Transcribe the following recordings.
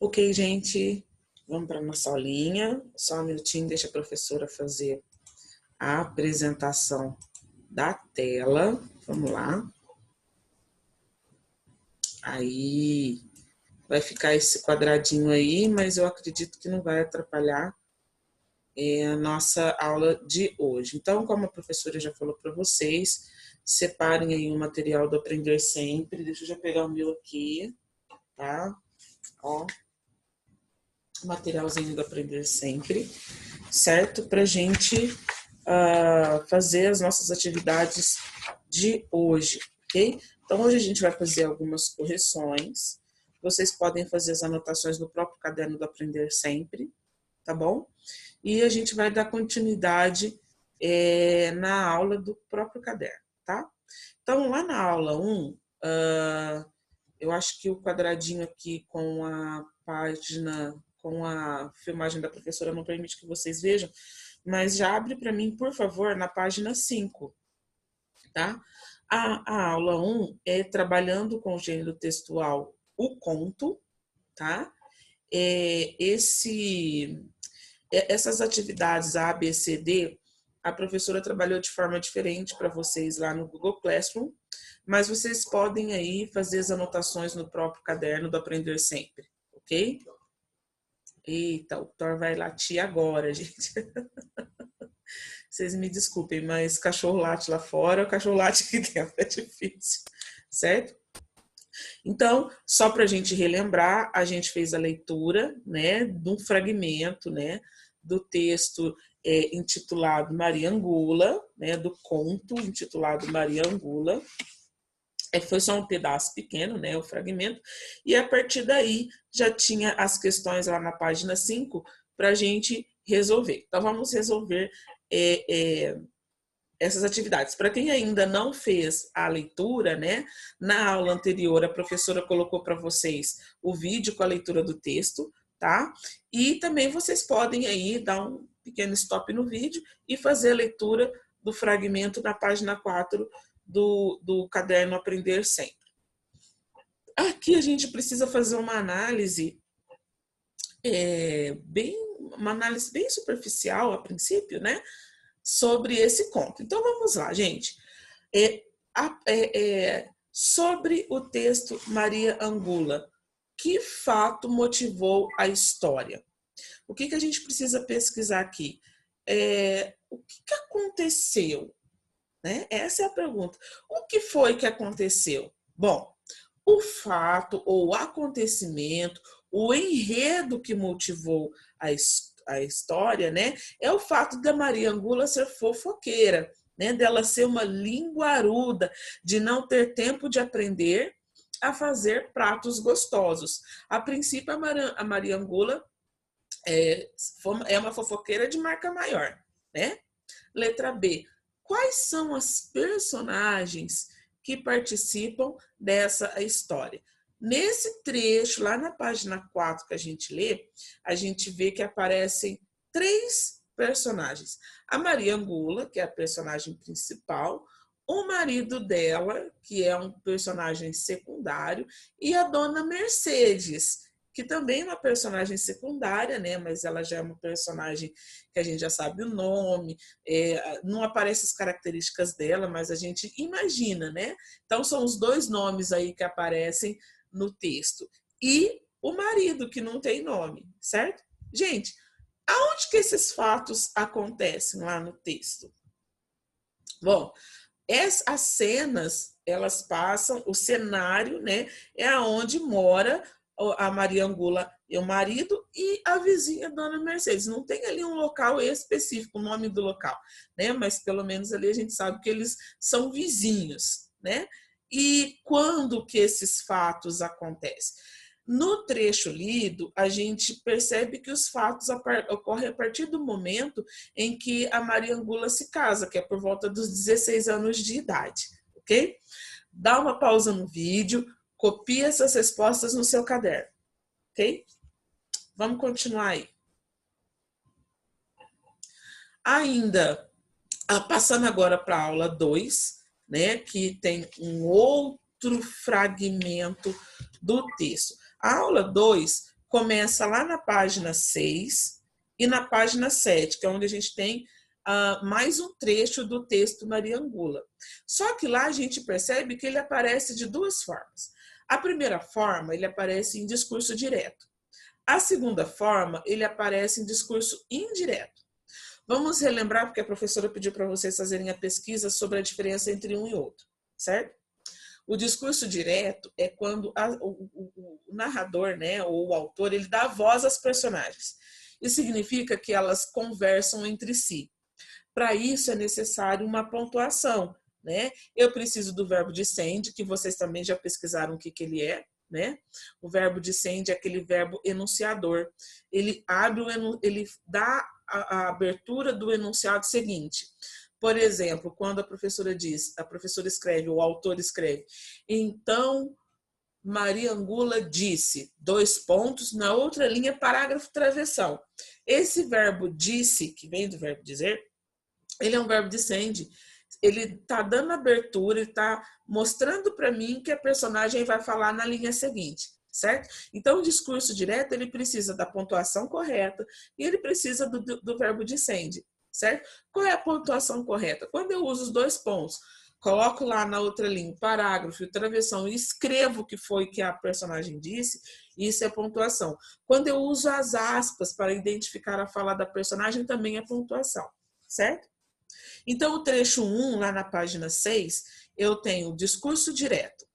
Ok, gente, vamos para a nossa aulinha. Só um minutinho, deixa a professora fazer a apresentação da tela. Vamos lá. Aí, vai ficar esse quadradinho aí, mas eu acredito que não vai atrapalhar a nossa aula de hoje. Então, como a professora já falou para vocês, separem aí o material do Aprender Sempre. Deixa eu já pegar o meu aqui, tá? Ó, materialzinho do Aprender Sempre, certo? Para a gente fazer as nossas atividades de hoje, ok? Então, hoje a gente vai fazer algumas correções. Vocês podem fazer as anotações no próprio caderno do Aprender Sempre, tá bom? E a gente vai dar continuidade na aula do próprio caderno, tá? Então, lá na aula 1, eu acho que o quadradinho aqui com a página, com a filmagem da professora não permite que vocês vejam, mas já abre para mim, por favor, na página 5, tá? A aula 1 é trabalhando com o gênero textual o conto, tá? Essas atividades A, B, C, D, a professora trabalhou de forma diferente para vocês lá no Google Classroom, mas vocês podem aí fazer as anotações no próprio caderno do Aprender Sempre, ok? Eita, o Thor vai latir agora, gente. Vocês me desculpem, mas cachorro late lá fora, o cachorro late aqui dentro, é difícil, certo? Então, só para a gente relembrar, a gente fez a leitura, né, de um fragmento, né, do texto intitulado Maria Angula, né, do conto intitulado Maria Angula. Foi só um pedaço pequeno, né, o fragmento, e a partir daí já tinha as questões lá na página 5 para a gente resolver. Então, vamos resolver essas atividades. Para quem ainda não fez a leitura, né, na aula anterior a professora colocou para vocês o vídeo com a leitura do texto, tá? E também vocês podem aí dar um pequeno stop no vídeo e fazer a leitura do fragmento na página 4 do caderno Aprender Sempre. Aqui a gente precisa fazer uma análise uma análise bem superficial a princípio, né? Sobre esse conto. Então vamos lá, gente. Sobre o texto Maria Angula, que fato motivou a história? O que a gente precisa pesquisar aqui? O que aconteceu? Né? Essa é a pergunta. O que foi que aconteceu? Bom, o fato ou o acontecimento, o enredo que motivou a história, né, é o fato da Maria Angula ser fofoqueira, né, dela ser uma linguaruda, de não ter tempo de aprender a fazer pratos gostosos. A princípio, a Maria Angula é uma fofoqueira de marca maior, né? Letra B. Quais são as personagens que participam dessa história? Nesse trecho, lá na página 4 que a gente lê, a gente vê que aparecem 3 personagens. A Maria Angula, que é a personagem principal, o marido dela, que é um personagem secundário, e a dona Mercedes, que também é uma personagem secundária, né? Mas ela já é uma personagem que a gente já sabe o nome, não aparecem as características dela, mas a gente imagina, né? Então são os 2 nomes aí que aparecem no texto. E o marido, que não tem nome, certo? Gente, aonde que esses fatos acontecem lá no texto? Bom, as cenas, elas passam, o cenário, né, é aonde mora a Maria Angula e o marido e a vizinha Dona Mercedes. Não tem ali um local específico, o nome do local, né? Mas pelo menos ali a gente sabe que eles são vizinhos, né? E quando que esses fatos acontecem? No trecho lido, a gente percebe que os fatos ocorrem a partir do momento em que a Maria Angula se casa, que é por volta dos 16 anos de idade, ok? Dá uma pausa no vídeo, copia essas respostas no seu caderno, ok? Vamos continuar aí. Ainda, passando agora para a aula 2, né, que tem um outro fragmento do texto. A aula 2 começa lá na página 6 e na página 7, que é onde a gente tem mais um trecho do texto Maria Angulla. Só que lá a gente percebe que ele aparece de duas formas. A primeira forma, ele aparece em discurso direto. A segunda forma, ele aparece em discurso indireto. Vamos relembrar, porque a professora pediu para vocês fazerem a pesquisa sobre a diferença entre um e outro, certo? O discurso direto é quando o narrador, né, ou o autor, ele dá voz às personagens. Isso significa que elas conversam entre si. Para isso é necessário uma pontuação, né? Eu preciso do verbo descende, que vocês também já pesquisaram o que ele é, né? O verbo descende é aquele verbo enunciador. Ele abre ele dá a abertura do enunciado seguinte. Por exemplo, quando a professora escreve, o autor escreve, então Maria Angulla disse, : na outra linha, parágrafo travessão. Esse verbo disse, que vem do verbo dizer, ele é um verbo descende. Ele está dando abertura, ele está mostrando para mim que a personagem vai falar na linha seguinte, certo? Então, o discurso direto, ele precisa da pontuação correta e ele precisa do verbo descende, certo? Qual é a pontuação correta? Quando eu uso os 2 pontos, coloco lá na outra linha parágrafo e travessão e escrevo o que foi que a personagem disse, isso é pontuação. Quando eu uso as aspas para identificar a fala da personagem, também é pontuação, certo? Então, o trecho 1, lá na página 6, eu tenho discurso direto,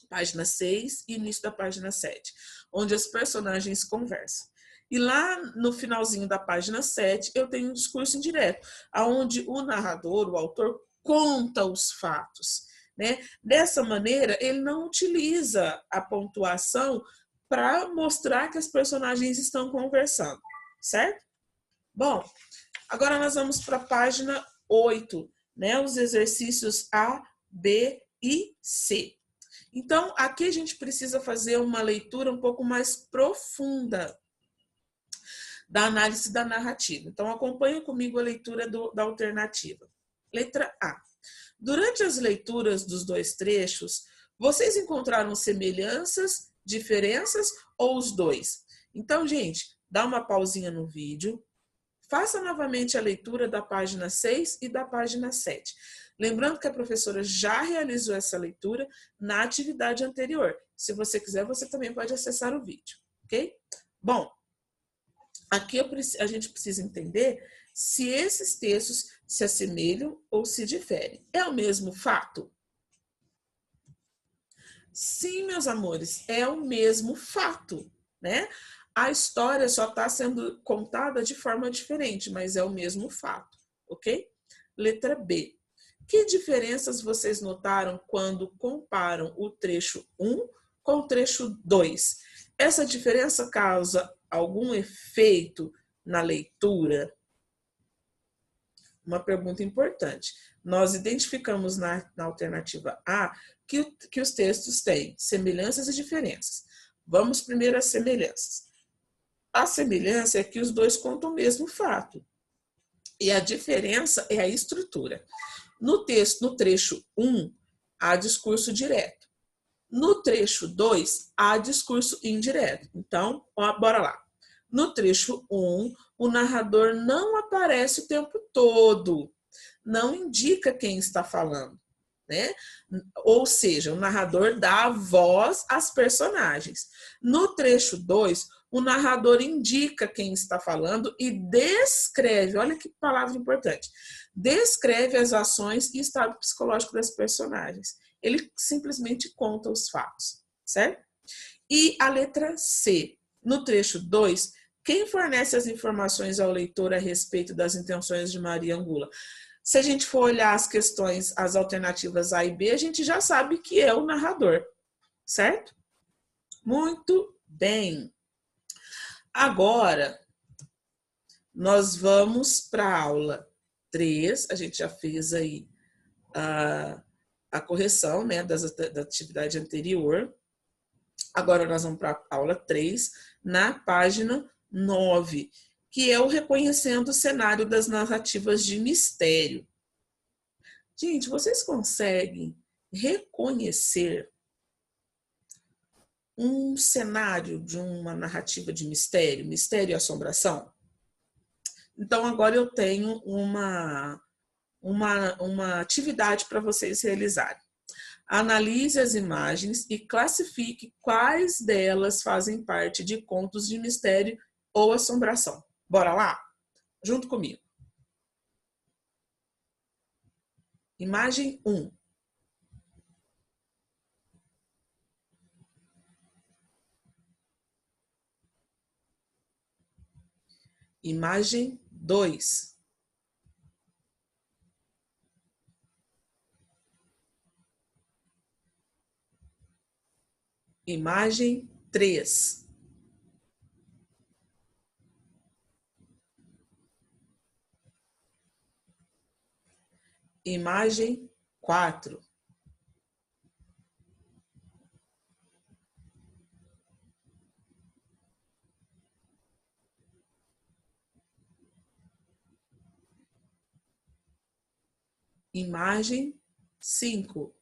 página 6 e início da página 7, onde as personagens conversam. E lá no finalzinho da página 7, eu tenho um discurso indireto, onde o narrador, o autor, conta os fatos, né? Dessa maneira, ele não utiliza a pontuação para mostrar que as personagens estão conversando, certo? Bom, agora nós vamos para a página 8, né? Os exercícios A, B e C. Então, aqui a gente precisa fazer uma leitura um pouco mais profunda da análise da narrativa. Então, acompanhe comigo a leitura da alternativa. Letra A. Durante as leituras dos 2 trechos, vocês encontraram semelhanças, diferenças ou os 2? Então, gente, dá uma pausinha no vídeo. Faça novamente a leitura da página 6 e da página 7. Lembrando que a professora já realizou essa leitura na atividade anterior. Se você quiser, você também pode acessar o vídeo, ok? Bom, aqui a gente precisa entender se esses textos se assemelham ou se diferem. É o mesmo fato? Sim, meus amores, é o mesmo fato, né? A história só está sendo contada de forma diferente, mas é o mesmo fato, ok? Letra B. Que diferenças vocês notaram quando comparam o trecho 1 com o trecho 2? Essa diferença causa algum efeito na leitura? Uma pergunta importante. Nós identificamos na alternativa A que os textos têm semelhanças e diferenças. Vamos primeiro às semelhanças. A semelhança é que os 2 contam o mesmo fato. E a diferença é a estrutura. No trecho 1, há discurso direto. No trecho 2, há discurso indireto. Então, bora lá. No trecho 1, o narrador não aparece o tempo todo. Não indica quem está falando, né? Ou seja, o narrador dá voz às personagens. No trecho 2, o narrador indica quem está falando e descreve, olha que palavra importante, descreve as ações e estado psicológico das personagens. Ele simplesmente conta os fatos, certo? E a letra C, no trecho 2, quem fornece as informações ao leitor a respeito das intenções de Maria Angulla? Se a gente for olhar as questões, as alternativas A e B, a gente já sabe que é o narrador, certo? Muito bem. Agora, nós vamos para a aula 3, a gente já fez aí a correção, né, da atividade anterior. Agora nós vamos para a aula 3, na página 9, que é o reconhecendo o cenário das narrativas de mistério. Gente, vocês conseguem reconhecer um cenário de uma narrativa de mistério, mistério e assombração? Então, agora eu tenho uma atividade para vocês realizarem. Analise as imagens e classifique quais delas fazem parte de contos de mistério ou assombração. Bora lá? Junto comigo. Imagem 1. Imagem 2. Imagem 3. Imagem 4. Imagem 5.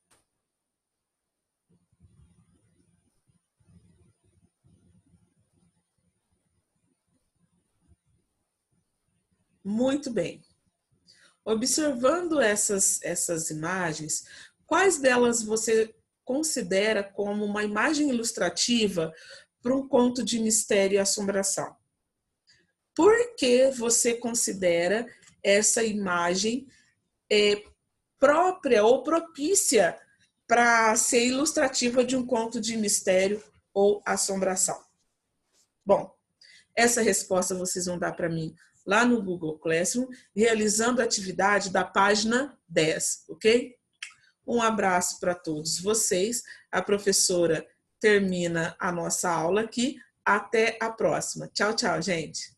Muito bem. Observando essas imagens, quais delas você considera como uma imagem ilustrativa para um conto de mistério e assombração? Por que você considera essa imagem própria ou propícia para ser ilustrativa de um conto de mistério ou assombração? Bom, essa resposta vocês vão dar para mim lá no Google Classroom, realizando a atividade da página 10, ok? Um abraço para todos vocês. A professora termina a nossa aula aqui. Até a próxima. Tchau, tchau, gente.